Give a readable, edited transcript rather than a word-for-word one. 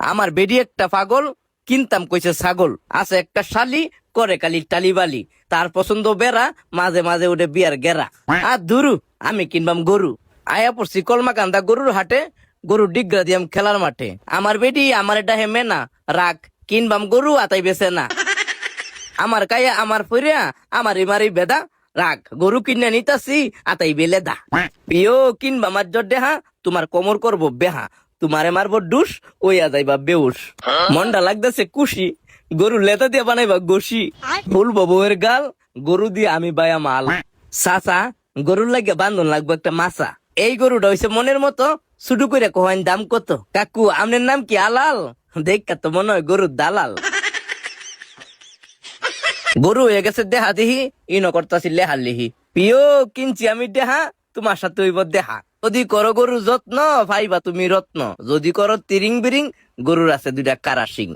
আমার বেডি একটা পাগল, কিনতাম কইছে ছাগল। আছে একটা শালি, করে কালি টালিবালি, তার পছন্দ বেড়া, মাঝে মাঝে উঠে বিয়ার গেরা। আর ধুরু, আমি কিনবাম গরু। আয়া পড়ছি কলমাকান্দা গরুর হাটে, গরু ডিগরা দিয়াম খেলার মাঠে। আমার বেডি আমার এটা হেমে না, রাগ কিনবাম গরু আতাই বেছে না। আমার কায়া আমার ফরিয়া, আমার ইমারি বেদা, রাগ গরু কিনে নিতাছি আতাই বেলে দা। প্রিয় কিনবা মার দেহা, তোমার কোমর করবো বেহা, তোমারে মারবো ডুস, ওইয়া যাইবা বেউস। মনটা লাগতেছে খুশি, গরু লেতা দিয়ে বানাইবা গোসি। ফুলবো বউয়ের গাল, গরু দিয়ে আমি বায়া মাল। চাচা, গরুর লাগে বান্ধন লাগবো একটা মাছা। এই গরুটা হইছে মনের মতো, শুধু করে কহেন দাম কত? কাকু, আপনার নাম কি আলাল? দেখা তো মনে হয় গরুর দালাল। গরু হয়ে গেছে দেহা দিহি, ইনো করতাছি লেহার লিহি। প্রিয় কিনছি আমি দেহা, তোমার সাথে হইব দেহা। যদি করো গরুর যত্ন, ভাইবা তুমি রত্ন। যদি করো তিরিং বিরিং, গরুর আছে দুইটা কারা সিং।